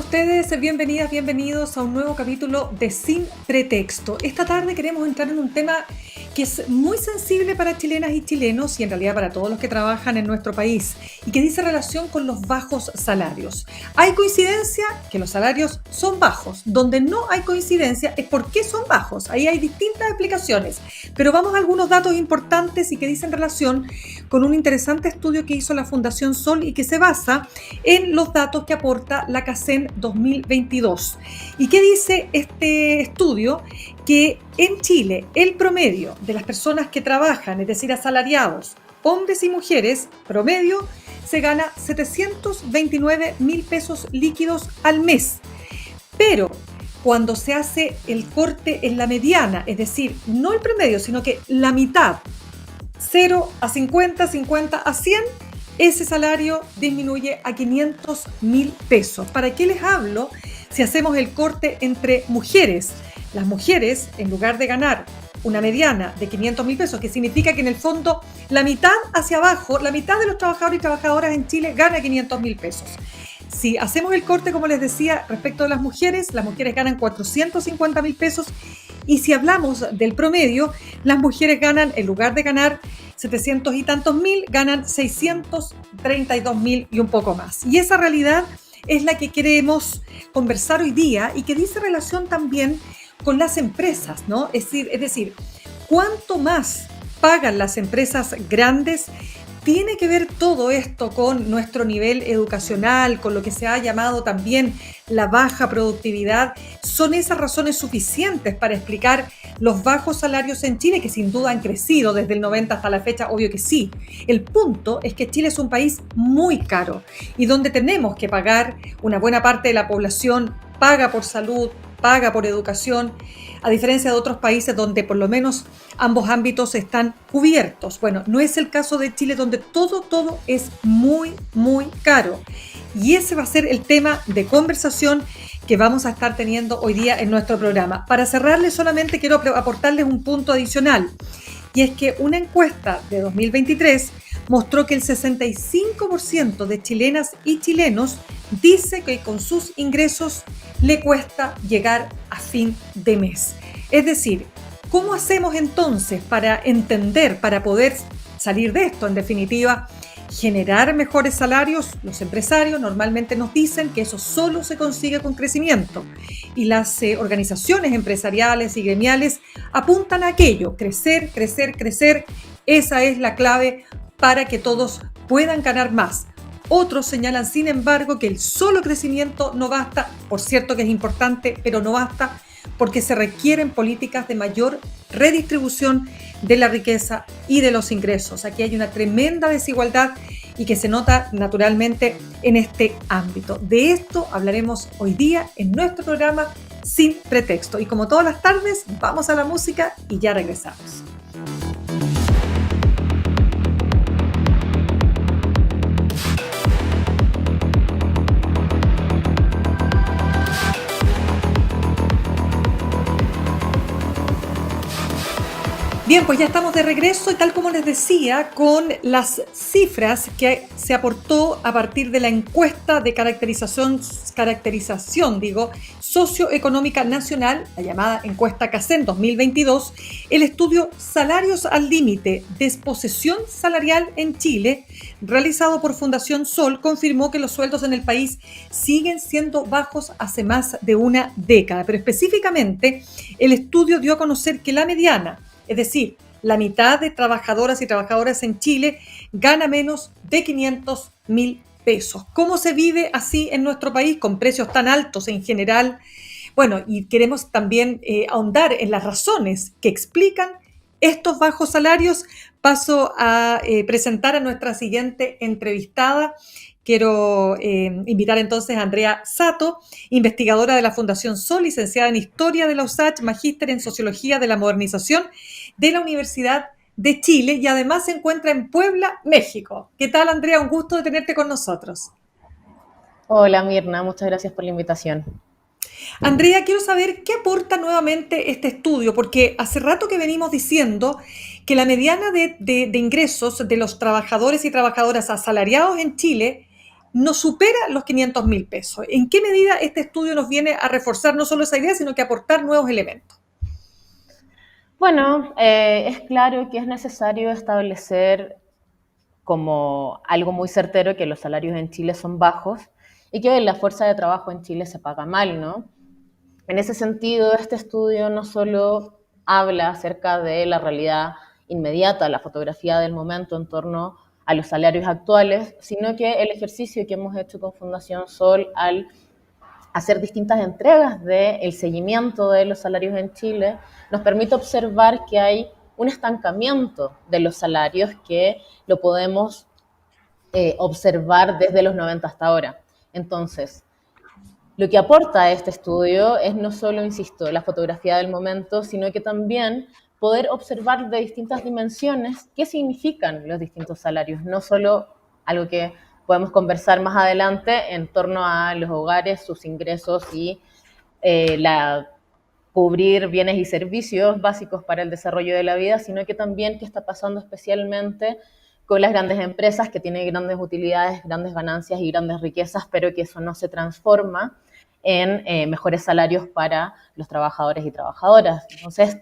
ustedes? Bienvenidas, bienvenidos a un nuevo capítulo de Sin Pretexto. Esta tarde queremos entrar en un tema que es muy sensible para chilenas y chilenos y en realidad para todos los que trabajan en nuestro país y que dice relación con los bajos salarios. Hay coincidencia que los salarios son bajos. Donde no hay coincidencia es por qué son bajos. Ahí hay distintas explicaciones. Pero vamos a algunos datos importantes y que dicen relación con un interesante estudio que hizo la Fundación Sol y que se basa en los datos que aporta la CACEN 2022. ¿Y qué dice este estudio? Que en Chile el promedio de las personas que trabajan, es decir, asalariados, hombres y mujeres, promedio, se gana 729.000 pesos líquidos al mes. Pero cuando se hace el corte en la mediana, es decir, no el promedio, sino que la mitad, 0 a 50, 50 a 100, ese salario disminuye a 500.000 pesos. ¿Para qué les hablo? Si hacemos el corte entre mujeres, las mujeres, en lugar de ganar una mediana de 500.000 pesos, que significa que en el fondo la mitad hacia abajo, la mitad de los trabajadores y trabajadoras en Chile gana 500.000 pesos. Si hacemos el corte, como les decía, respecto a las mujeres ganan 450.000 pesos. Y si hablamos del promedio, las mujeres ganan, en lugar de ganar 700 y tantos mil, ganan 632.000 y un poco más. Y esa realidad es la que queremos conversar hoy día y que dice relación también con las empresas, ¿no? Es decir, ¿cuánto más pagan las empresas grandes? Tiene que ver todo esto con nuestro nivel educacional, con lo que se ha llamado también la baja productividad. ¿Son esas razones suficientes para explicar los bajos salarios en Chile, que sin duda han crecido desde el 90 hasta la fecha? Obvio que sí. El punto es que Chile es un país muy caro y donde tenemos que pagar, una buena parte de la población paga por salud, paga por educación, a diferencia de otros países donde por lo menos ambos ámbitos están cubiertos. Bueno, no es el caso de Chile, donde todo es muy, muy caro. Y ese va a ser el tema de conversación que vamos a estar teniendo hoy día en nuestro programa. Para cerrarles, solamente quiero aportarles un punto adicional. Y es que una encuesta de 2023 mostró que el 65% de chilenas y chilenos dice que con sus ingresos le cuesta llegar a fin de mes. Es decir, ¿cómo hacemos entonces para entender, para poder salir de esto? En definitiva, generar mejores salarios. Los empresarios normalmente nos dicen que eso solo se consigue con crecimiento y las organizaciones empresariales y gremiales apuntan a aquello, crecer. Esa es la clave para que todos puedan ganar más. Otros señalan, sin embargo, que el solo crecimiento no basta, por cierto que es importante, pero no basta porque se requieren políticas de mayor redistribución de la riqueza y de los ingresos. Aquí hay una tremenda desigualdad y que se nota naturalmente en este ámbito. De esto hablaremos hoy día en nuestro programa Sin Pretexto. Y como todas las tardes, vamos a la música y ya regresamos. Bien, pues ya estamos de regreso y tal como les decía, con las cifras que se aportó a partir de la encuesta de caracterización socioeconómica nacional, la llamada encuesta CACEN 2022, el estudio Salarios al Límite, Desposesión Salarial en Chile, realizado por Fundación Sol, confirmó que los sueldos en el país siguen siendo bajos hace más de una década. Pero específicamente, el estudio dio a conocer que la mediana, es decir, la mitad de trabajadoras y trabajadores en Chile gana menos de 500.000 pesos. ¿Cómo se vive así en nuestro país con precios tan altos en general? Bueno, y queremos también ahondar en las razones que explican estos bajos salarios. Paso a presentar a nuestra siguiente entrevistada. Quiero invitar entonces a Andrea Sato, investigadora de la Fundación Sol, licenciada en Historia de la USACH, magíster en Sociología de la Modernización de la Universidad de Chile y además se encuentra en Puebla, México. ¿Qué tal, Andrea? Un gusto de tenerte con nosotros. Hola, Mirna, muchas gracias por la invitación. Andrea, quiero saber qué aporta nuevamente este estudio, porque hace rato que venimos diciendo que la mediana de ingresos de los trabajadores y trabajadoras asalariados en Chile no supera los 500.000 pesos. ¿En qué medida este estudio nos viene a reforzar no solo esa idea, sino que a aportar nuevos elementos? Bueno, es claro que es necesario establecer como algo muy certero que los salarios en Chile son bajos y que la fuerza de trabajo en Chile se paga mal, ¿no? En ese sentido, este estudio no solo habla acerca de la realidad inmediata, la fotografía del momento en torno a los salarios actuales, sino que el ejercicio que hemos hecho con Fundación Sol al hacer distintas entregas del seguimiento de los salarios en Chile nos permite observar que hay un estancamiento de los salarios que lo podemos observar desde los 90 hasta ahora. Entonces, lo que aporta este estudio es no solo, insisto, la fotografía del momento, sino que también poder observar de distintas dimensiones qué significan los distintos salarios, no solo algo que podemos conversar más adelante en torno a los hogares, sus ingresos y cubrir bienes y servicios básicos para el desarrollo de la vida, sino que también qué está pasando especialmente con las grandes empresas que tienen grandes utilidades, grandes ganancias y grandes riquezas, pero que eso no se transforma en mejores salarios para los trabajadores y trabajadoras. Entonces,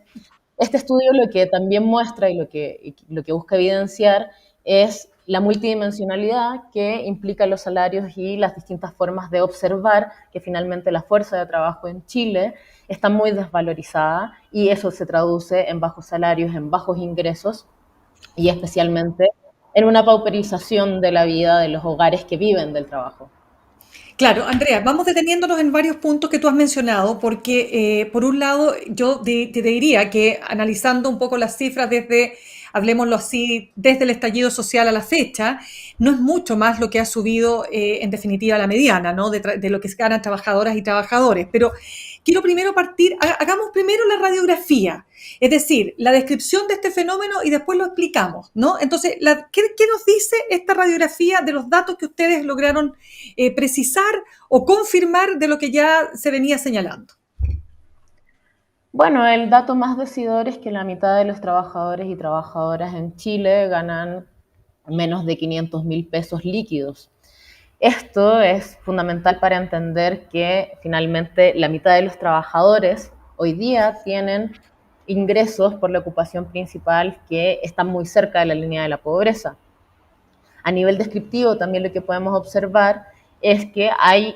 este estudio lo que también muestra y lo que busca evidenciar es la multidimensionalidad que implica los salarios y las distintas formas de observar que finalmente la fuerza de trabajo en Chile está muy desvalorizada y eso se traduce en bajos salarios, en bajos ingresos y especialmente en una pauperización de la vida de los hogares que viven del trabajo. Claro, Andrea, vamos deteniéndonos en varios puntos que tú has mencionado, porque por un lado yo te diría que analizando un poco las cifras desde, hablemoslo así, desde el estallido social a la fecha, no es mucho más lo que ha subido en definitiva la mediana, ¿no? De lo que ganan trabajadoras y trabajadores. Pero quiero primero partir, hagamos primero la radiografía, es decir, la descripción de este fenómeno y después lo explicamos, ¿no? Entonces, ¿qué nos dice esta radiografía de los datos que ustedes lograron precisar o confirmar de lo que ya se venía señalando? Bueno, el dato más decidor es que la mitad de los trabajadores y trabajadoras en Chile ganan menos de 500.000 pesos líquidos. Esto es fundamental para entender que finalmente la mitad de los trabajadores hoy día tienen ingresos por la ocupación principal que están muy cerca de la línea de la pobreza. A nivel descriptivo también lo que podemos observar es que hay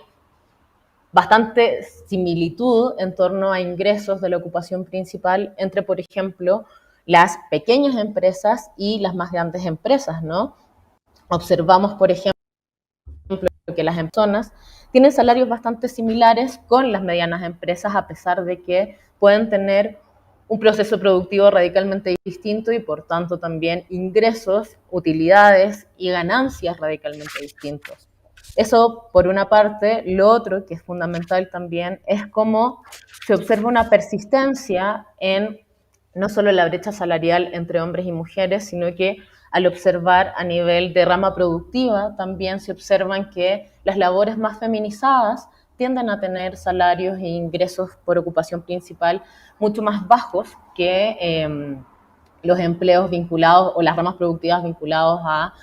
bastante similitud en torno a ingresos de la ocupación principal entre, por ejemplo, las pequeñas empresas y las más grandes empresas, ¿no? Observamos, por ejemplo, que las personas tienen salarios bastante similares con las medianas empresas, a pesar de que pueden tener un proceso productivo radicalmente distinto y, por tanto, también ingresos, utilidades y ganancias radicalmente distintos. Eso, por una parte. Lo otro, que es fundamental también, es cómo se observa una persistencia en no solo la brecha salarial entre hombres y mujeres, sino que al observar a nivel de rama productiva, también se observan que las labores más feminizadas tienden a tener salarios e ingresos por ocupación principal mucho más bajos que los empleos vinculados o las ramas productivas vinculados a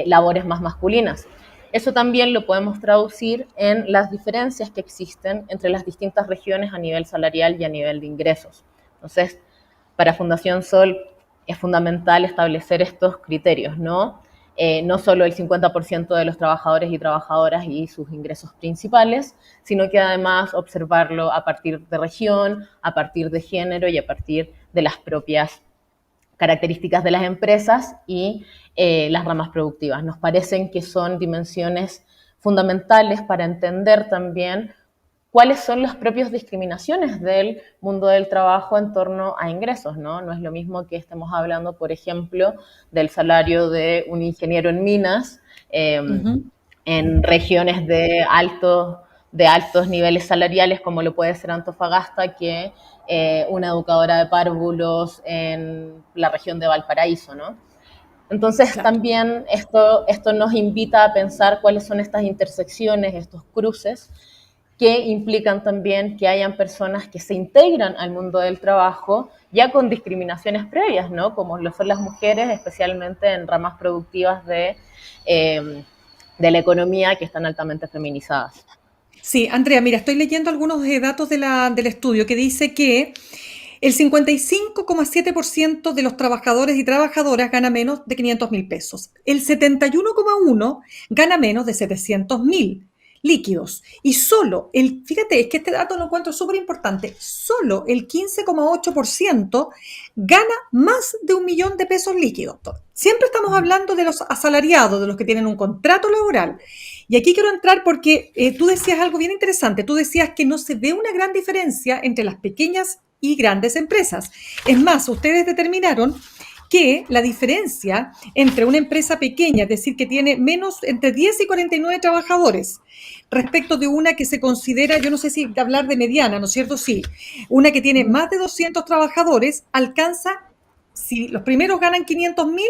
labores más masculinas. Eso también lo podemos traducir en las diferencias que existen entre las distintas regiones a nivel salarial y a nivel de ingresos. Entonces, para Fundación Sol es fundamental establecer estos criterios, ¿no? No solo el 50% de los trabajadores y trabajadoras y sus ingresos principales, sino que además observarlo a partir de región, a partir de género y a partir de las propias características de las empresas y las ramas productivas. Nos parecen que son dimensiones fundamentales para entender también cuáles son las propias discriminaciones del mundo del trabajo en torno a ingresos, ¿no? No es lo mismo que estemos hablando, por ejemplo, del salario de un ingeniero en minas en regiones de altos niveles salariales, como lo puede ser Antofagasta, que una educadora de párvulos en la región de Valparaíso, ¿no? Entonces, Claro. también esto nos invita a pensar cuáles son estas intersecciones, estos cruces, que implican también que hayan personas que se integran al mundo del trabajo ya con discriminaciones previas, ¿no? Como lo son las mujeres, especialmente en ramas productivas de de la economía que están altamente feminizadas. Sí, Andrea, mira, estoy leyendo algunos datos del estudio que dice que el 55,7% de los trabajadores y trabajadoras gana menos de 500.000 pesos. El 71,1% gana menos de 700.000 líquidos. Y fíjate, es que este dato lo encuentro súper importante, solo el 15,8% gana más de 1.000.000 de pesos líquidos. Siempre estamos hablando de los asalariados, de los que tienen un contrato laboral. Y aquí quiero entrar porque tú decías algo bien interesante. Tú decías que no se ve una gran diferencia entre las pequeñas y grandes empresas. Es más, ustedes determinaron que la diferencia entre una empresa pequeña, es decir, que tiene menos entre 10 y 49 trabajadores, respecto de una que se considera, yo no sé si hablar de mediana, ¿no es cierto? Sí, una que tiene más de 200 trabajadores, alcanza, si los primeros ganan 500.000,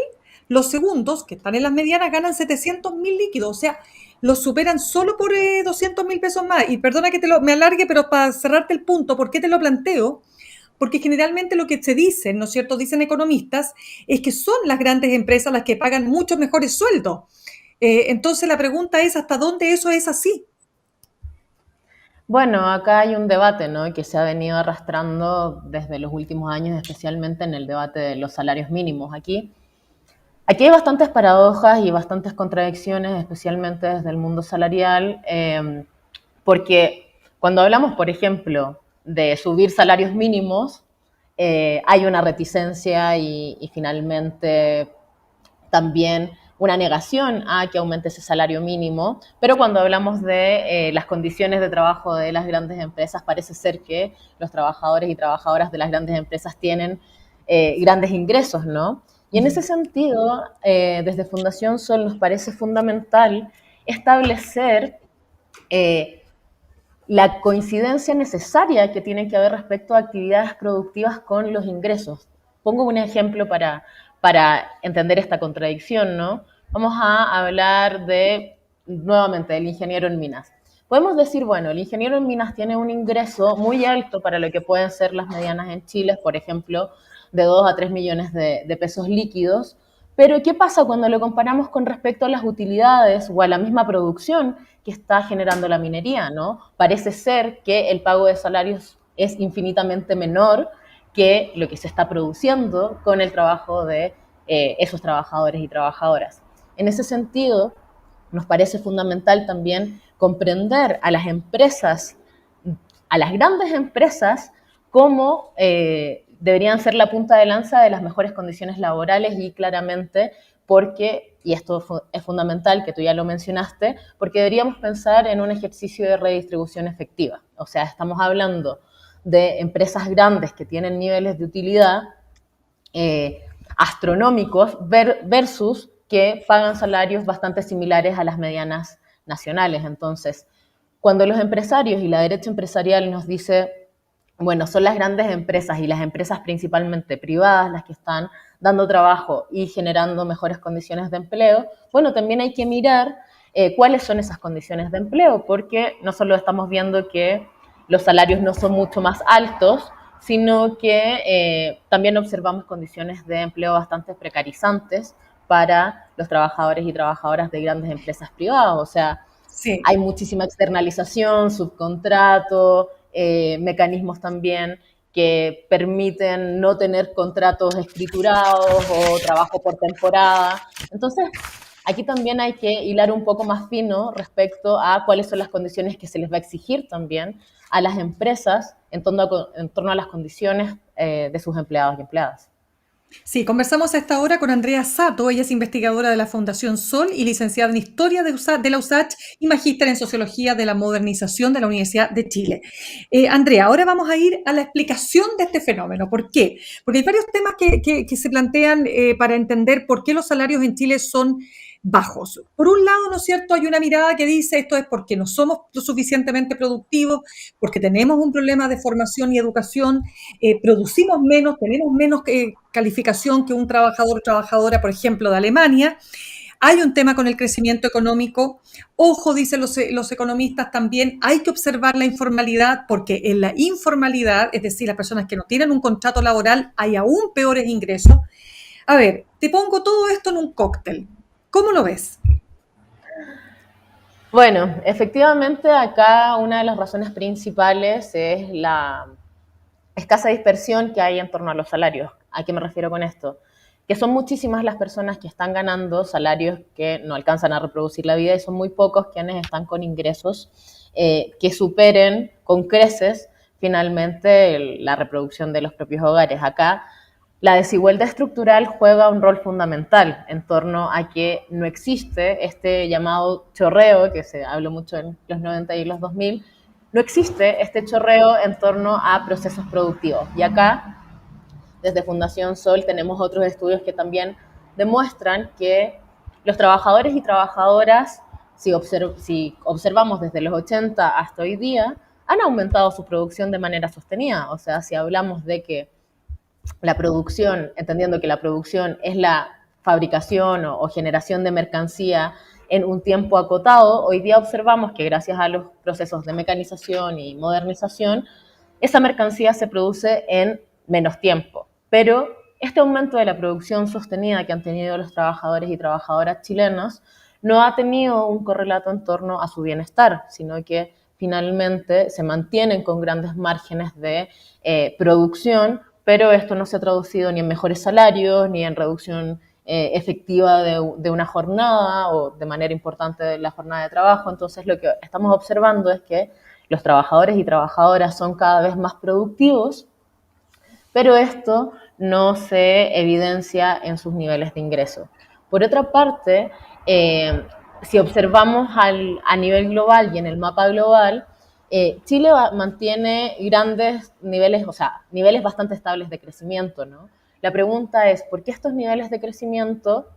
los segundos, que están en las medianas, ganan 700.000 líquidos, o sea, los superan solo por 200.000 pesos más. Y perdona que me alargue, pero para cerrarte el punto, ¿por qué te lo planteo? Porque generalmente lo que se dice, ¿no es cierto?, dicen economistas, es que son las grandes empresas las que pagan muchos mejores sueldos. Entonces la pregunta es, ¿hasta dónde eso es así? Bueno, acá hay un debate, ¿no?, que se ha venido arrastrando desde los últimos años, especialmente en el debate de los salarios mínimos. Aquí hay bastantes paradojas y bastantes contradicciones, especialmente desde el mundo salarial, porque cuando hablamos, por ejemplo, de subir salarios mínimos, hay una reticencia y finalmente también una negación a que aumente ese salario mínimo, pero cuando hablamos de las condiciones de trabajo de las grandes empresas, parece ser que los trabajadores y trabajadoras de las grandes empresas tienen grandes ingresos, ¿no? Y en ese sentido, desde Fundación Sol nos parece fundamental establecer la coincidencia necesaria que tiene que haber respecto a actividades productivas con los ingresos. Pongo un ejemplo para entender esta contradicción, ¿no? Vamos a hablar nuevamente, del ingeniero en minas. Podemos decir, bueno, el ingeniero en minas tiene un ingreso muy alto para lo que pueden ser las medianas en Chile, por ejemplo, de 2 a 3 millones de pesos líquidos, pero ¿qué pasa cuando lo comparamos con respecto a las utilidades o a la misma producción que está generando la minería, ¿no? Parece ser que el pago de salarios es infinitamente menor que lo que se está produciendo con el trabajo de esos trabajadores y trabajadoras. En ese sentido, nos parece fundamental también comprender a las empresas, a las grandes empresas, como deberían ser la punta de lanza de las mejores condiciones laborales y claramente porque, y esto es fundamental, que tú ya lo mencionaste, porque deberíamos pensar en un ejercicio de redistribución efectiva. O sea, estamos hablando de empresas grandes que tienen niveles de utilidad astronómicos versus que pagan salarios bastante similares a las medianas nacionales. Entonces, cuando los empresarios y la derecha empresarial nos dice, bueno, son las grandes empresas y las empresas principalmente privadas las que están dando trabajo y generando mejores condiciones de empleo, bueno, también hay que mirar cuáles son esas condiciones de empleo, porque no solo estamos viendo que los salarios no son mucho más altos, sino que también observamos condiciones de empleo bastante precarizantes para los trabajadores y trabajadoras de grandes empresas privadas. O sea, Sí. hay muchísima externalización, subcontrato, mecanismos también que permiten no tener contratos escriturados o trabajo por temporada. Entonces, aquí también hay que hilar un poco más fino respecto a cuáles son las condiciones que se les va a exigir también a las empresas en torno a las condiciones de sus empleados y empleadas. Sí, conversamos a esta hora con Andrea Sato, ella es investigadora de la Fundación Sol y licenciada en Historia de la USACH y magíster en Sociología de la Modernización de la Universidad de Chile. Andrea, ahora vamos a ir a la explicación de este fenómeno. ¿Por qué? Porque hay varios temas que se plantean para entender por qué los salarios en Chile son bajos. Por un lado, ¿no es cierto?, hay una mirada que dice esto es porque no somos lo suficientemente productivos, porque tenemos un problema de formación y educación, producimos menos, tenemos menos calificación que un trabajador o trabajadora, por ejemplo, de Alemania. Hay un tema con el crecimiento económico. Ojo, dicen los economistas también, hay que observar la informalidad porque en la informalidad, es decir, las personas que no tienen un contrato laboral, hay aún peores ingresos. A ver, te pongo todo esto en un cóctel. ¿Cómo lo ves? Bueno, efectivamente acá una de las razones principales es la escasa dispersión que hay en torno a los salarios. ¿A qué me refiero con esto? Que son muchísimas las personas que están ganando salarios que no alcanzan a reproducir la vida y son muy pocos quienes están con ingresos que superen con creces finalmente la reproducción de los propios hogares. Acá la desigualdad estructural juega un rol fundamental en torno a que no existe este llamado chorreo, que se habló mucho en los 90 y los 2000, no existe este chorreo en torno a procesos productivos. Y acá, desde Fundación Sol, tenemos otros estudios que también demuestran que los trabajadores y trabajadoras, si observamos desde los 80 hasta hoy día, han aumentado su producción de manera sostenida. O sea, si hablamos de que la producción, entendiendo que la producción es la fabricación o generación de mercancía en un tiempo acotado, hoy día observamos que gracias a los procesos de mecanización y modernización, esa mercancía se produce en menos tiempo. Pero este aumento de la producción sostenida que han tenido los trabajadores y trabajadoras chilenos no ha tenido un correlato en torno a su bienestar, sino que finalmente se mantienen con grandes márgenes de producción, pero esto no se ha traducido ni en mejores salarios, ni en reducción efectiva de una jornada o de manera importante de la jornada de trabajo. Entonces lo que estamos observando es que los trabajadores y trabajadoras son cada vez más productivos, pero esto no se evidencia en sus niveles de ingreso. Por otra parte, si observamos a nivel global y en el mapa global, Chile mantiene grandes niveles, o sea, niveles bastante estables de crecimiento, ¿no? La pregunta es, ¿por qué estos niveles de crecimiento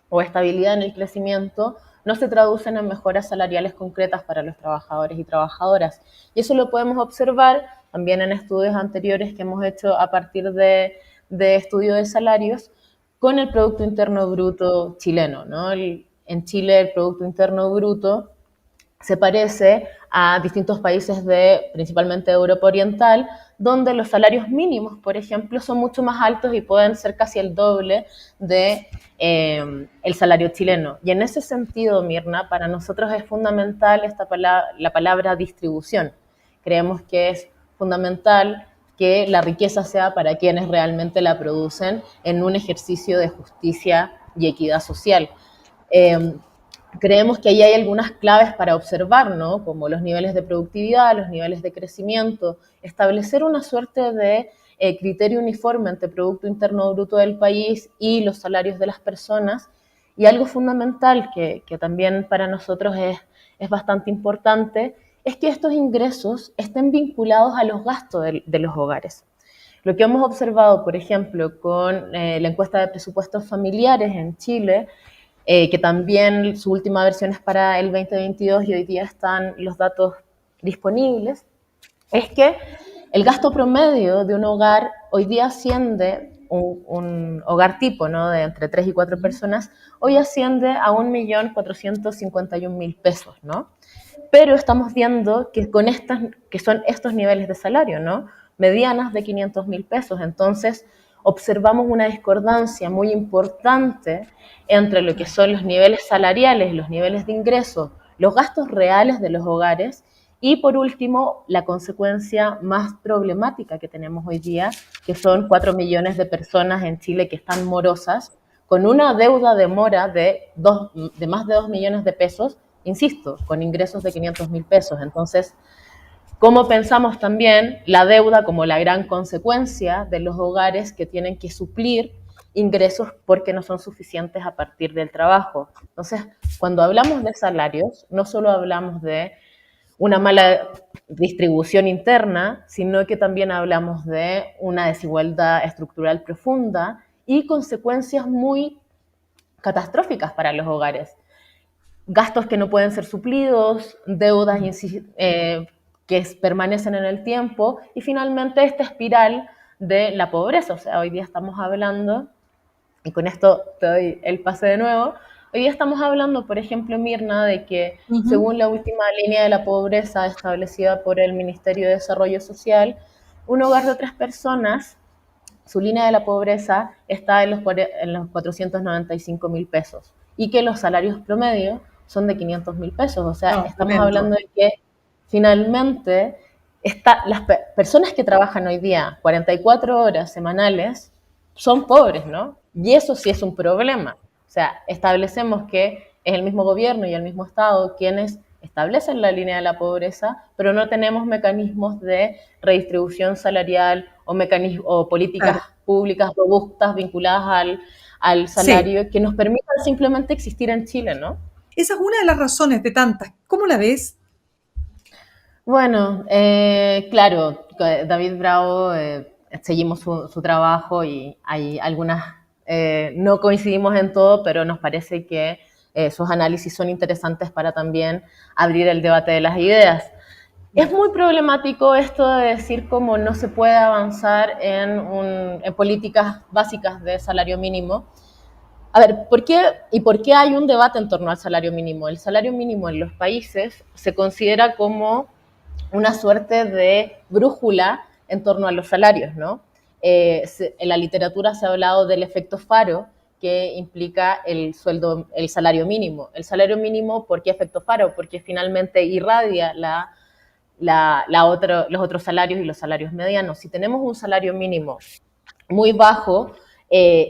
o estabilidad en el crecimiento no se traducen en mejoras salariales concretas para los trabajadores y trabajadoras? Y eso lo podemos observar también en estudios anteriores que hemos hecho a partir de estudio de salarios con el Producto Interno Bruto chileno, ¿no? En Chile el Producto Interno Bruto se parece a distintos países principalmente de Europa Oriental, donde los salarios mínimos, por ejemplo, son mucho más altos y pueden ser casi el doble de el salario chileno. Y en ese sentido, Mirna, para nosotros es fundamental la palabra distribución. Creemos que es fundamental que la riqueza sea para quienes realmente la producen en un ejercicio de justicia y equidad social. Eh, Creemos que ahí hay algunas claves para observar, ¿no? Como los niveles de productividad, los niveles de crecimiento, establecer una suerte de criterio uniforme entre Producto Interno Bruto del país y los salarios de las personas. Y algo fundamental que también para nosotros es bastante importante es que estos ingresos estén vinculados a los gastos de los hogares. Lo que hemos observado, por ejemplo, con la encuesta de presupuestos familiares en Chile, que también su última versión es para el 2022 y hoy día están los datos disponibles, es que el gasto promedio de un hogar hoy día asciende, un hogar tipo, ¿no? De entre 3 y 4 personas, hoy asciende a 1.451.000 pesos, ¿no? Pero estamos viendo que que son estos niveles de salario, ¿no? Medianas de 500.000 pesos. Entonces, observamos una discordancia muy importante entre lo que son los niveles salariales, los niveles de ingreso, los gastos reales de los hogares y, por último, la consecuencia más problemática que tenemos hoy día, que son 4 millones de personas en Chile que están morosas, con una deuda de mora de más de 2 millones de pesos, insisto, con ingresos de 500.000 pesos. Entonces, ¿cómo pensamos también la deuda como la gran consecuencia de los hogares que tienen que suplir ingresos porque no son suficientes a partir del trabajo? Entonces, cuando hablamos de salarios, no solo hablamos de una mala distribución interna, sino que también hablamos de una desigualdad estructural profunda y consecuencias muy catastróficas para los hogares. Gastos que no pueden ser suplidos, deudas que permanecen en el tiempo y finalmente esta espiral de la pobreza. O sea, hoy día estamos hablando, y con esto te doy el pase de nuevo, hoy día estamos hablando, por ejemplo, Mirna, de que según la última línea de la pobreza establecida por el Ministerio de Desarrollo Social, un hogar de 3 personas, su línea de la pobreza está en los 495.000 pesos y que los salarios promedio son de 500.000 pesos. O sea, No, estamos tremendo. hablando de que finalmente las personas que trabajan hoy día 44 horas semanales son pobres, ¿no? Y eso sí es un problema. O sea, establecemos que es el mismo gobierno y el mismo Estado quienes establecen la línea de la pobreza, pero no tenemos mecanismos de redistribución salarial o políticas Claro. públicas robustas vinculadas al Sí, salario que nos permitan simplemente existir en Chile, ¿no? esa es una de las razones de tantas. ¿Cómo la ves? Bueno, claro, David Bravo, seguimos su trabajo y hay algunas, no coincidimos en todo, pero nos parece que sus análisis son interesantes para también abrir el debate de las ideas. Es muy problemático esto de decir cómo no se puede avanzar en políticas básicas de salario mínimo. A ver, ¿por qué hay un debate en torno al salario mínimo? El salario mínimo en los países se considera como una suerte de brújula en torno a los salarios, ¿no? En la literatura se ha hablado del efecto Faro, que implica el salario mínimo. El salario mínimo, ¿por qué efecto Faro? Porque finalmente irradia los otros salarios y los salarios medianos. Si tenemos un salario mínimo muy bajo,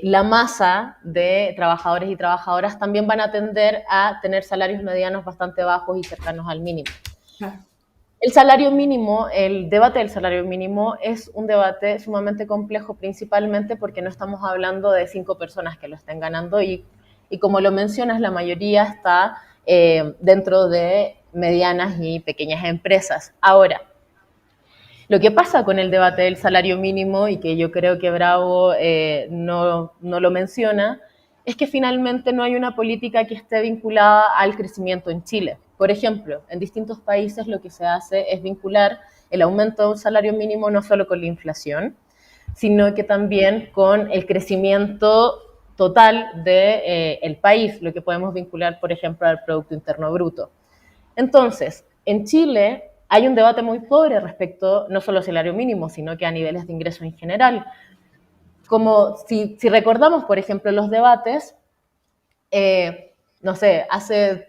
la masa de trabajadores y trabajadoras también van a tender a tener salarios medianos bastante bajos y cercanos al mínimo. Claro. El salario mínimo, el debate del salario mínimo es un debate sumamente complejo, principalmente porque no estamos hablando de 5 personas que lo estén ganando y como lo mencionas, la mayoría está dentro de medianas y pequeñas empresas. Ahora, lo que pasa con el debate del salario mínimo, y que yo creo que Bravo no lo menciona, es que finalmente no hay una política que esté vinculada al crecimiento en Chile. Por ejemplo, en distintos países lo que se hace es vincular el aumento de un salario mínimo no solo con la inflación, sino que también con el crecimiento total del el país, lo que podemos vincular, por ejemplo, al Producto Interno Bruto. Entonces, en Chile hay un debate muy pobre respecto no solo al salario mínimo, sino que a niveles de ingreso en general. Como si recordamos, por ejemplo, los debates, no sé, hace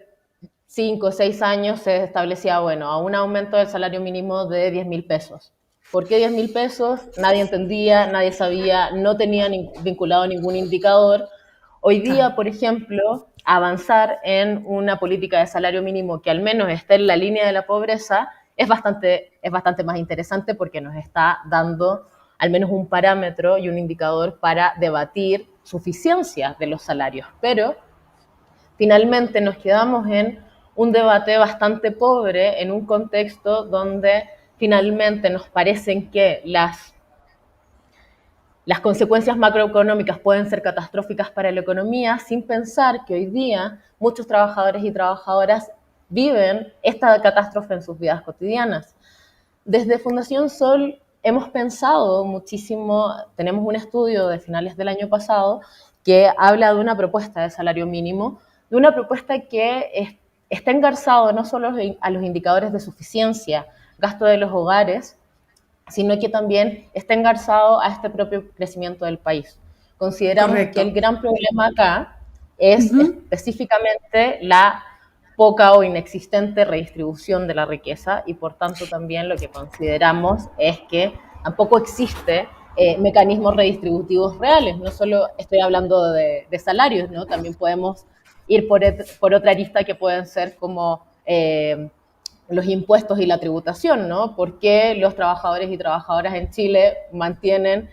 5 o 6 años se establecía, bueno, a un aumento del salario mínimo de 10.000 pesos. ¿Por qué 10.000 pesos? Nadie entendía, nadie sabía, no tenía vinculado ningún indicador. Hoy Claro. día, por ejemplo, avanzar en una política de salario mínimo que al menos esté en la línea de la pobreza es bastante más interesante porque nos está dando al menos un parámetro y un indicador para debatir suficiencia de los salarios. Pero finalmente nos quedamos en un debate bastante pobre en un contexto donde finalmente nos parecen que las consecuencias macroeconómicas pueden ser catastróficas para la economía, sin pensar que hoy día muchos trabajadores y trabajadoras viven esta catástrofe en sus vidas cotidianas. Desde Fundación Sol hemos pensado muchísimo, tenemos un estudio de finales del año pasado que habla de una propuesta de salario mínimo, de una propuesta que está engarzado no solo a los indicadores de suficiencia, gasto de los hogares, sino que también está engarzado a este propio crecimiento del país. Consideramos que el Correcto. gran problema acá es Ujú. específicamente la poca o inexistente redistribución de la riqueza y por tanto también lo que consideramos es que tampoco existe mecanismos redistributivos reales. No solo estoy hablando de salarios, ¿no? También podemos ir por otra lista que pueden ser como los impuestos y la tributación, ¿no? ¿Por qué los trabajadores y trabajadoras en Chile mantienen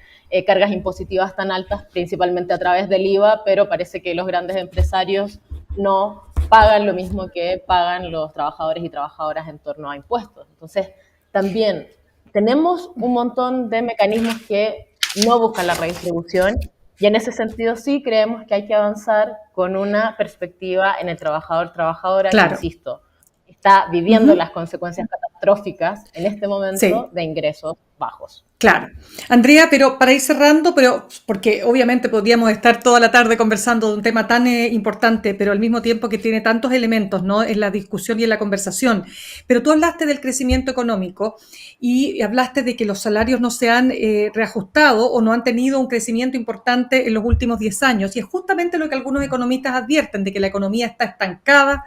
cargas impositivas tan altas, principalmente a través del IVA, pero parece que los grandes empresarios no pagan lo mismo que pagan los trabajadores y trabajadoras en torno a impuestos? Entonces, también tenemos un montón de mecanismos que no buscan la redistribución y en ese sentido sí creemos que hay que avanzar con una perspectiva en el trabajador-trabajadora que, Claro. insisto, está viviendo Ujú. las consecuencias catastróficas en este momento Sí. de ingresos bajos. Claro. Andrea, pero para ir cerrando, pero porque obviamente podríamos estar toda la tarde conversando de un tema tan importante, pero al mismo tiempo que tiene tantos elementos, ¿no? En la discusión y en la conversación. Pero tú hablaste del crecimiento económico y hablaste de que los salarios no se han reajustado o no han tenido un crecimiento importante en los últimos 10 años. Y es justamente lo que algunos economistas advierten, de que la economía está estancada.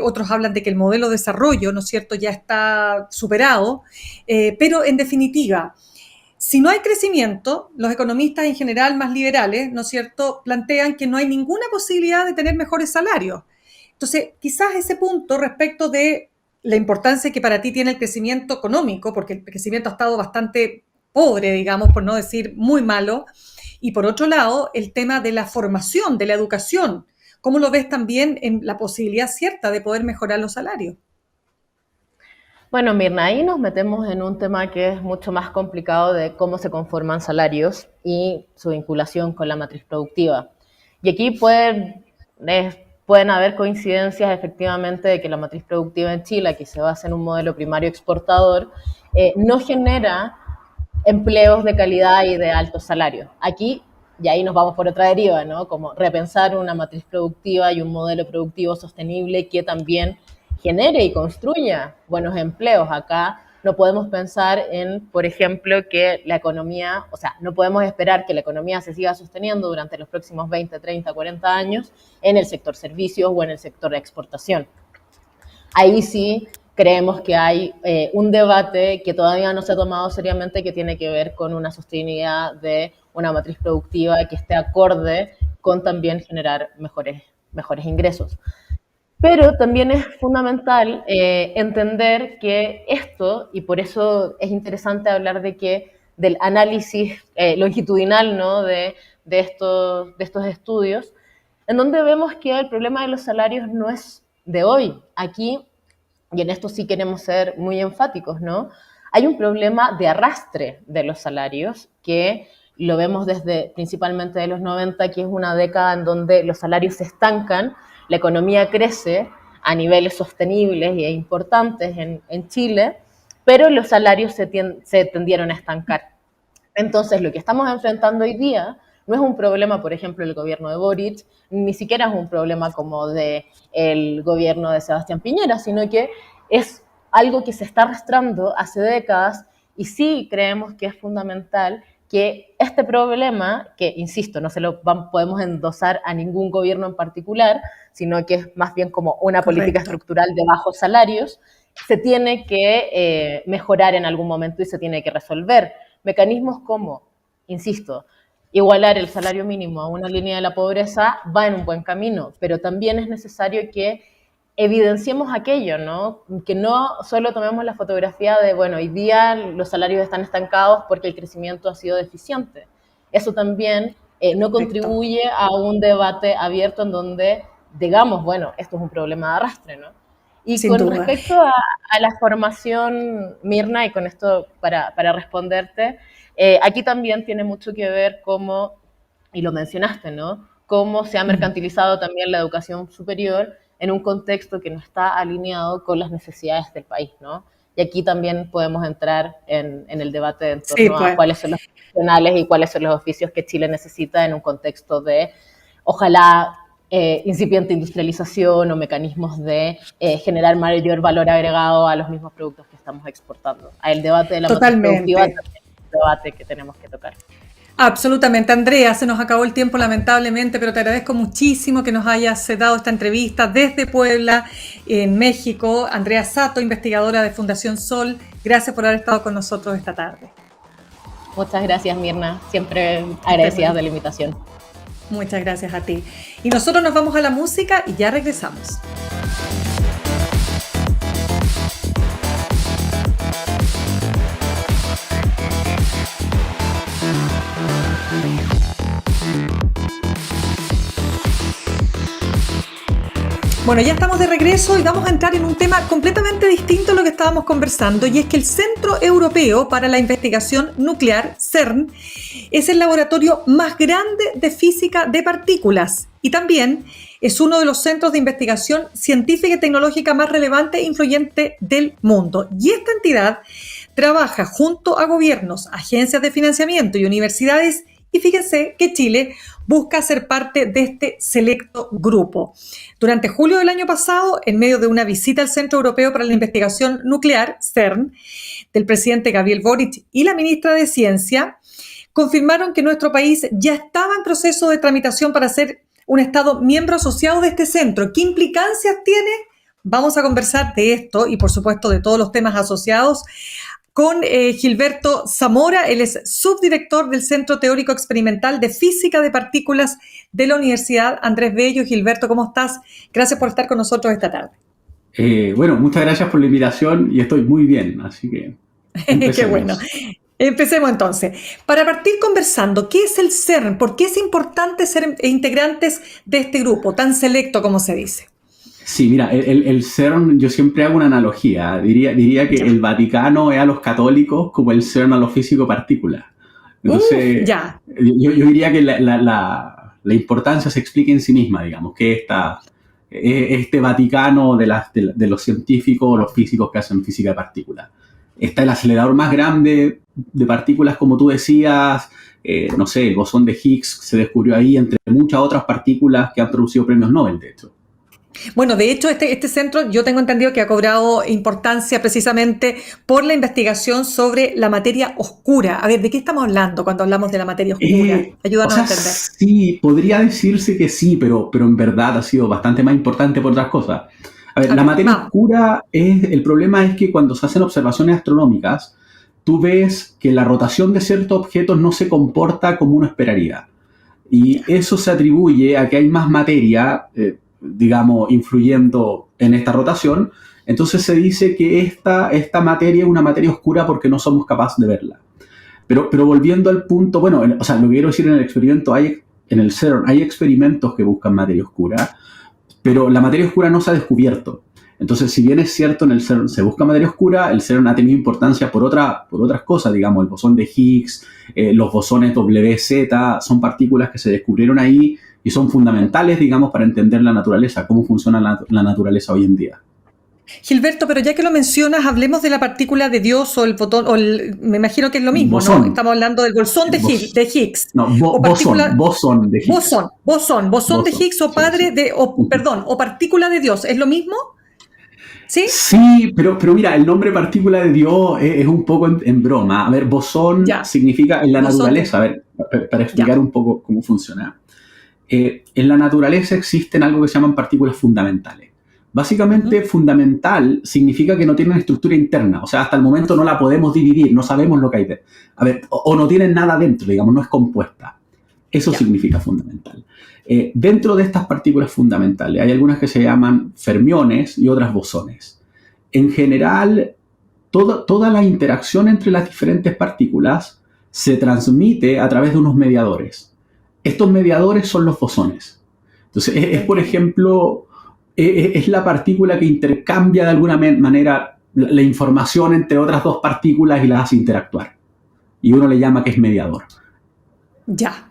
Otros hablan de que el modelo de desarrollo, ¿no es cierto?, ya está superado. Pero en definitiva, si no hay crecimiento, los economistas en general más liberales, ¿no es cierto?, plantean que no hay ninguna posibilidad de tener mejores salarios. Entonces, quizás ese punto respecto de la importancia que para ti tiene el crecimiento económico, porque el crecimiento ha estado bastante pobre, digamos, por no decir muy malo, y por otro lado, el tema de la formación, de la educación. ¿Cómo lo ves también en la posibilidad cierta de poder mejorar los salarios? Bueno, Mirna, ahí nos metemos en un tema que es mucho más complicado de cómo se conforman salarios y su vinculación con la matriz productiva. Y aquí pueden haber coincidencias efectivamente de que la matriz productiva en Chile, que se basa en un modelo primario exportador, no genera empleos de calidad y de altos salarios. Aquí, y ahí nos vamos por otra deriva, ¿no? Como repensar una matriz productiva y un modelo productivo sostenible que también genere y construya buenos empleos. Acá no podemos pensar en, por ejemplo, que la economía, o sea, no podemos esperar que la economía se siga sosteniendo durante los próximos 20, 30, 40 años en el sector servicios o en el sector de exportación. Ahí sí creemos que hay un debate que todavía no se ha tomado seriamente, que tiene que ver con una sostenibilidad de una matriz productiva que esté acorde con también generar mejores ingresos. Pero también es fundamental entender que esto, y por eso es interesante hablar del análisis longitudinal, ¿no?, de estos estudios, en donde vemos que el problema de los salarios no es de hoy. Aquí, y en esto sí queremos ser muy enfáticos, ¿no?, hay un problema de arrastre de los salarios que lo vemos desde principalmente de los 90, que es una década en donde los salarios se estancan, la economía crece a niveles sostenibles e importantes en Chile, pero los salarios se tendieron a estancar. Entonces, lo que estamos enfrentando hoy día no es un problema, por ejemplo, del gobierno de Boric, ni siquiera es un problema como del gobierno de Sebastián Piñera, sino que es algo que se está arrastrando hace décadas y sí creemos que es fundamental que este problema, que insisto, no se lo podemos endosar a ningún gobierno en particular, sino que es más bien como una política estructural de bajos salarios, se tiene que mejorar en algún momento y se tiene que resolver. Mecanismos como, insisto, igualar el salario mínimo a una línea de la pobreza va en un buen camino, pero también es necesario que evidenciemos aquello, ¿no? Que no solo tomemos la fotografía de, bueno, hoy día los salarios están estancados porque el crecimiento ha sido deficiente. Eso también no contribuye a un debate abierto en donde digamos, bueno, esto es un problema de arrastre, ¿no? Y sin con duda. Respecto a la formación, Mirna, y con esto para responderte, aquí también tiene mucho que ver cómo, y lo mencionaste, ¿no?, cómo se ha mercantilizado también la educación superior en un contexto que no está alineado con las necesidades del país, ¿no? Y aquí también podemos entrar en el debate en torno a cuáles son los profesionales y cuáles son los oficios que Chile necesita en un contexto de, ojalá, incipiente industrialización o mecanismos de generar mayor valor agregado a los mismos productos que estamos exportando. El debate de la matriz productiva también es un debate que tenemos que tocar. Absolutamente. Andrea, se nos acabó el tiempo lamentablemente, pero te agradezco muchísimo que nos hayas dado esta entrevista desde Puebla, en México. Andrea Sato, investigadora de Fundación Sol, gracias por haber estado con nosotros esta tarde. Muchas gracias, Mirna. Siempre agradecida de la invitación. Muchas gracias a ti. Y nosotros nos vamos a la música y ya regresamos. Bueno, ya estamos de regreso y vamos a entrar en un tema completamente distinto a lo que estábamos conversando, y es que el Centro Europeo para la Investigación Nuclear, CERN, es el laboratorio más grande de física de partículas y también es uno de los centros de investigación científica y tecnológica más relevante e influyente del mundo. Y esta entidad trabaja junto a gobiernos, agencias de financiamiento y universidades, y fíjense que Chile busca ser parte de este selecto grupo. Durante julio del año pasado, en medio de una visita al Centro Europeo para la Investigación Nuclear, CERN, del presidente Gabriel Boric y la ministra de Ciencia, confirmaron que nuestro país ya estaba en proceso de tramitación para ser un Estado miembro asociado de este centro. ¿Qué implicancias tiene? Vamos a conversar de esto y, por supuesto, de todos los temas asociados con Gilberto Zamora. Él es subdirector del Centro Teórico Experimental de Física de Partículas de la Universidad Andrés Bello. Gilberto, ¿cómo estás? Gracias por estar con nosotros esta tarde. Bueno, muchas gracias por la invitación y estoy muy bien, así que empecemos. Qué bueno. Empecemos entonces. Para partir conversando, ¿qué es el CERN? ¿Por qué es importante ser integrantes de este grupo tan selecto como se dice? Sí, mira, el CERN, yo siempre hago una analogía. Diría que el Vaticano es a los católicos como el CERN a los físico-partículas. Entonces, yo diría que la importancia se explica en sí misma, digamos, que este Vaticano de los científicos, los físicos que hacen física de partículas. Está el acelerador más grande de partículas, como tú decías, no sé, el bosón de Higgs se descubrió ahí, entre muchas otras partículas que han producido premios Nobel, de hecho. Bueno, de hecho, este centro yo tengo entendido que ha cobrado importancia precisamente por la investigación sobre la materia oscura. A ver, ¿de qué estamos hablando cuando hablamos de la materia oscura? Ayúdanos a entender. Sí, podría decirse que sí, pero en verdad ha sido bastante más importante por otras cosas. A ver, la materia oscura, el problema es que cuando se hacen observaciones astronómicas, tú ves que la rotación de ciertos objetos no se comporta como uno esperaría. Y eso se atribuye a que hay más materia, digamos, influyendo en esta rotación. Entonces se dice que esta materia es una materia oscura porque no somos capaces de verla. Pero volviendo al punto, bueno, o sea, lo que quiero decir en el experimento, en el CERN hay experimentos que buscan materia oscura, pero la materia oscura no se ha descubierto. Entonces, si bien es cierto en el CERN se busca materia oscura, el CERN ha tenido importancia por otras cosas, digamos, el bosón de Higgs, los bosones WZ, son partículas que se descubrieron ahí y son fundamentales, digamos, para entender la naturaleza, cómo funciona la naturaleza hoy en día. Gilberto, pero ya que lo mencionas, hablemos de la partícula de Dios o el fotón, me imagino que es lo mismo, bosón. ¿no? Estamos hablando del bosón de Higgs. No, bosón de Higgs. Bosón de Higgs o o partícula de Dios, ¿es lo mismo? ¿Sí? Sí, pero mira, el nombre partícula de Dios es un poco en broma. A ver, bosón significa en la naturaleza, a ver, para explicar un poco cómo funciona. En la naturaleza existen algo que se llaman partículas fundamentales. Básicamente, fundamental significa que no tienen estructura interna. O sea, hasta el momento no la podemos dividir, no sabemos lo que hay dentro. A ver, o no tienen nada dentro, digamos, no es compuesta. Eso significa fundamental. Dentro de estas partículas fundamentales hay algunas que se llaman fermiones y otras bosones. En general, toda la interacción entre las diferentes partículas se transmite a través de unos mediadores. Estos mediadores son los bosones. Entonces, es por ejemplo, es la partícula que intercambia de alguna manera la información entre otras dos partículas y las hace interactuar. Y uno le llama que es mediador. Ya.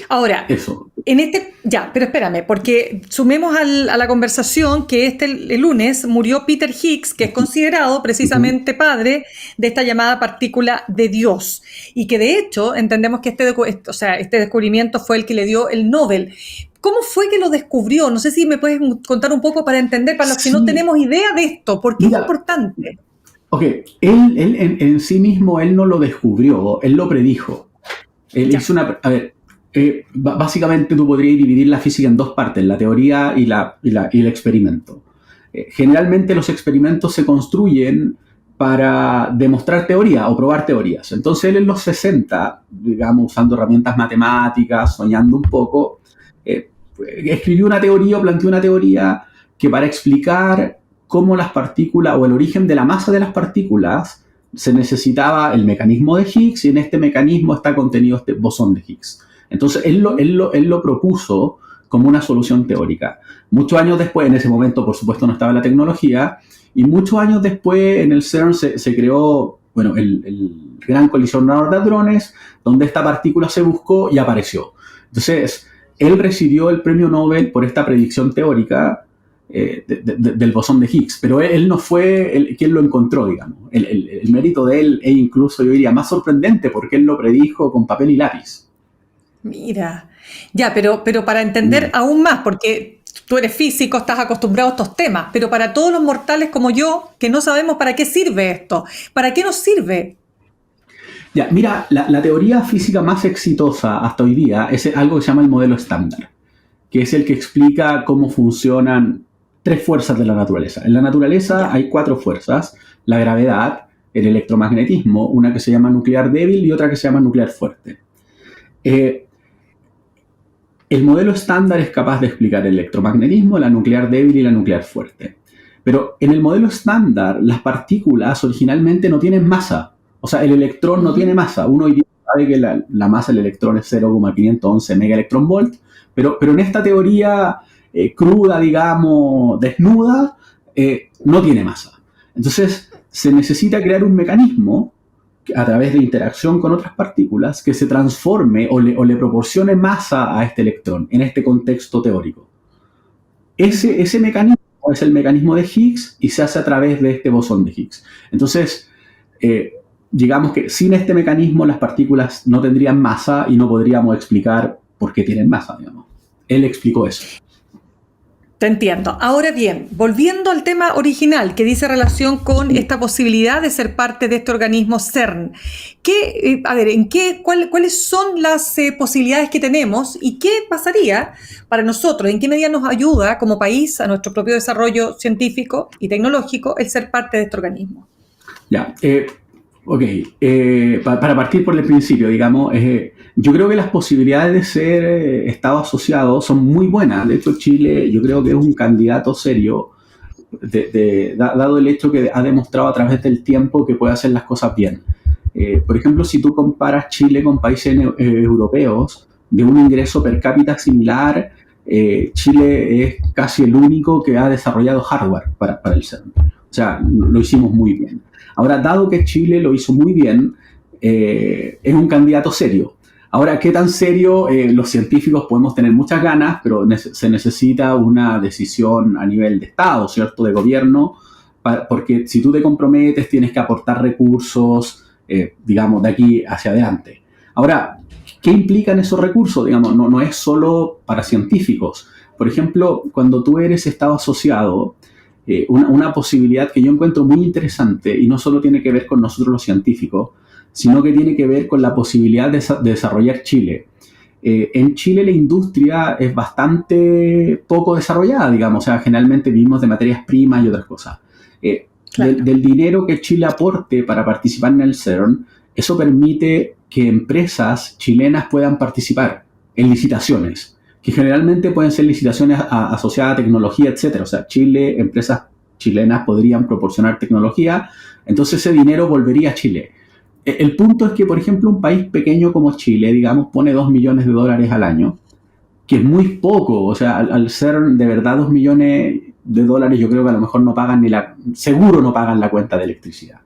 Ahora, eso. Pero espérame, porque sumemos a la conversación que el lunes murió Peter Higgs, que es considerado precisamente padre de esta llamada partícula de Dios, y que de hecho entendemos que este descubrimiento fue el que le dio el Nobel. ¿Cómo fue que lo descubrió? No sé si me puedes contar un poco para entender, para los que no tenemos idea de esto, ¿por qué es importante? Ok, él en sí mismo, él no lo descubrió, él lo predijo. Él hizo básicamente tú podrías dividir la física en dos partes, la teoría y el experimento. Generalmente los experimentos se construyen para demostrar teoría o probar teorías. Entonces él en los 60, digamos, usando herramientas matemáticas, soñando un poco, escribió una teoría o planteó una teoría que para explicar cómo las partículas o el origen de la masa de las partículas se necesitaba el mecanismo de Higgs y en este mecanismo está contenido este bosón de Higgs. Entonces, él lo propuso como una solución teórica. Muchos años después, en ese momento, por supuesto, no estaba la tecnología, y muchos años después en el CERN se creó, bueno, el Gran Colisionador de Hadrones, donde esta partícula se buscó y apareció. Entonces, él recibió el premio Nobel por esta predicción teórica, del bosón de Higgs, pero él no fue quien lo encontró, digamos. El mérito de él es incluso, yo diría, más sorprendente porque él lo predijo con papel y lápiz. Mira, ya, pero para entender aún más, porque tú eres físico, estás acostumbrado a estos temas, pero para todos los mortales como yo, que no sabemos para qué sirve esto, ¿para qué nos sirve? Ya, mira, la teoría física más exitosa hasta hoy día es algo que se llama el modelo estándar, que es el que explica cómo funcionan 3 fuerzas de la naturaleza. En la naturaleza hay 4 fuerzas: la gravedad, el electromagnetismo, una que se llama nuclear débil y otra que se llama nuclear fuerte. El modelo estándar es capaz de explicar el electromagnetismo, la nuclear débil y la nuclear fuerte. Pero en el modelo estándar, las partículas originalmente no tienen masa. O sea, el electrón no tiene masa. Uno hoy día sabe que la masa del electrón es 0,511 megaelectronvolt, pero en esta teoría cruda, digamos, desnuda, no tiene masa. Entonces, se necesita crear un mecanismo a través de interacción con otras partículas que se transforme o le proporcione masa a este electrón en este contexto teórico. Ese mecanismo es el mecanismo de Higgs y se hace a través de este bosón de Higgs. Entonces, digamos que sin este mecanismo las partículas no tendrían masa y no podríamos explicar por qué tienen masa, digamos. Él explicó eso. Te entiendo. Ahora bien, volviendo al tema original que dice relación con esta posibilidad de ser parte de este organismo CERN, ¿cuáles son las posibilidades que tenemos y qué pasaría para nosotros? ¿En qué medida nos ayuda como país a nuestro propio desarrollo científico y tecnológico el ser parte de este organismo? Ya, ok. Para partir por el principio, digamos, yo creo que las posibilidades de ser Estado asociado son muy buenas. De hecho, Chile yo creo que es un candidato serio, dado el hecho que ha demostrado a través del tiempo que puede hacer las cosas bien. Por ejemplo, si tú comparas Chile con países europeos de un ingreso per cápita similar, Chile es casi el único que ha desarrollado hardware para el CERN. O sea, lo hicimos muy bien. Ahora, dado que Chile lo hizo muy bien, es un candidato serio. Ahora, ¿qué tan serio? Los científicos podemos tener muchas ganas, pero se necesita una decisión a nivel de Estado, ¿cierto? De gobierno, porque si tú te comprometes tienes que aportar recursos, digamos, de aquí hacia adelante. Ahora, ¿qué implican esos recursos? Digamos, no es solo para científicos. Por ejemplo, cuando tú eres Estado asociado, una posibilidad que yo encuentro muy interesante, y no solo tiene que ver con nosotros los científicos, sino que tiene que ver con la posibilidad de desarrollar Chile. En Chile la industria es bastante poco desarrollada, digamos, o sea, generalmente vivimos de materias primas y otras cosas. Claro. Del dinero que Chile aporte para participar en el CERN, eso permite que empresas chilenas puedan participar en licitaciones, que generalmente pueden ser licitaciones asociadas a tecnología, etc. O sea, empresas chilenas podrían proporcionar tecnología, entonces ese dinero volvería a Chile. El punto es que, por ejemplo, un país pequeño como Chile, digamos, pone $2 millones al año, que es muy poco. O sea, al ser de verdad $2 millones, yo creo que a lo mejor no pagan seguro no pagan la cuenta de electricidad.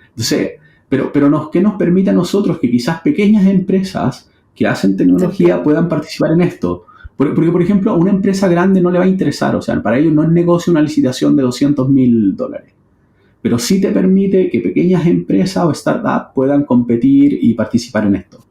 Entonces, pero ¿qué nos permite a nosotros que quizás pequeñas empresas que hacen tecnología puedan participar en esto? Porque, por ejemplo, a una empresa grande no le va a interesar. O sea, para ellos no es negocio una licitación de $200.000. Pero sí te permite que pequeñas empresas o startups puedan competir y participar en esto.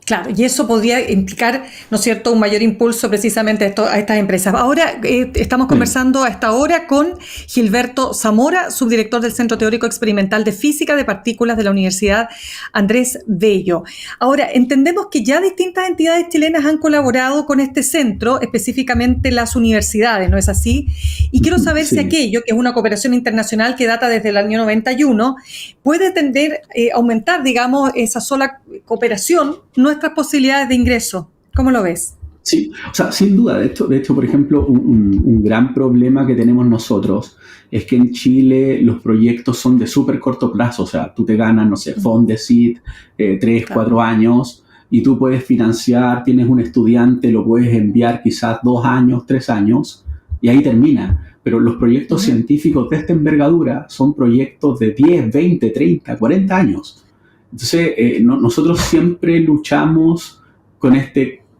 Claro, y eso podría implicar, ¿no es cierto?, un mayor impulso precisamente a estas empresas. Ahora estamos conversando a esta hora con Gilberto Zamora, subdirector del Centro Teórico Experimental de Física de Partículas de la Universidad Andrés Bello. Ahora, entendemos que ya distintas entidades chilenas han colaborado con este centro, específicamente las universidades, ¿no es así? Y quiero saber si aquello, que es una cooperación internacional que data desde el año 91, puede tender a aumentar, digamos, esa sola cooperación, nuestras posibilidades de ingreso. ¿Cómo lo ves? Sí, o sea, sin duda. De hecho, por ejemplo, un gran problema que tenemos nosotros es que en Chile los proyectos son de súper corto plazo. O sea, tú te ganas, no sé, Fondesit, 3, 4 años, y tú puedes financiar, tienes un estudiante, lo puedes enviar quizás 2 años, 3 años, y ahí termina. Pero los proyectos científicos de esta envergadura son proyectos de 10, 20, 30, 40 años. Entonces, nosotros siempre luchamos con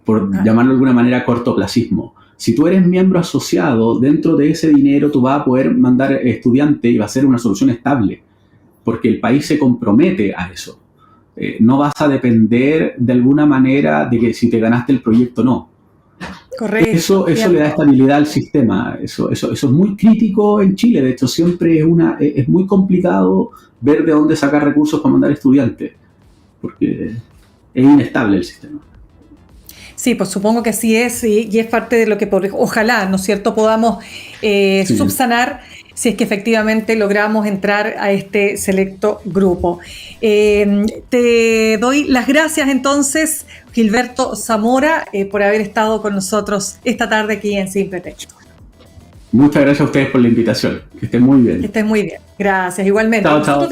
por llamarlo de alguna manera, cortoplacismo. O Si tú eres miembro asociado, dentro de ese dinero tú vas a poder mandar estudiantes y va a ser una solución estable, porque el país se compromete a eso. No vas a depender de alguna manera de que si te ganaste el proyecto o no. Correcto. Eso le da estabilidad al sistema. Eso es muy crítico en Chile. De hecho, siempre es muy complicado ver de dónde sacar recursos para mandar estudiantes, porque es inestable el sistema. Sí, pues supongo que así es y es parte de lo que ojalá, ¿no es cierto?, podamos subsanar si es que efectivamente logramos entrar a este selecto grupo. Te doy las gracias entonces, Gilberto Zamora, por haber estado con nosotros esta tarde aquí en Sin Pretexto. Muchas gracias a ustedes por la invitación. Que estén muy bien. Que estén muy bien. Gracias, igualmente. Chao.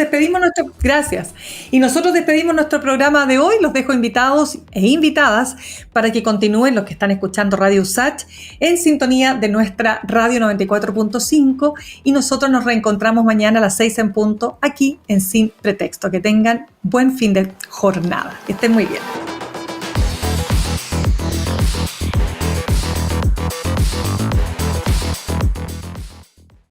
Gracias. Y nosotros despedimos nuestro programa de hoy. Los dejo invitados e invitadas para que continúen los que están escuchando Radio USACH en sintonía de nuestra Radio 94.5 y nosotros nos reencontramos mañana a las 6 en punto aquí en Sin Pretexto. Que tengan buen fin de jornada. Que estén muy bien.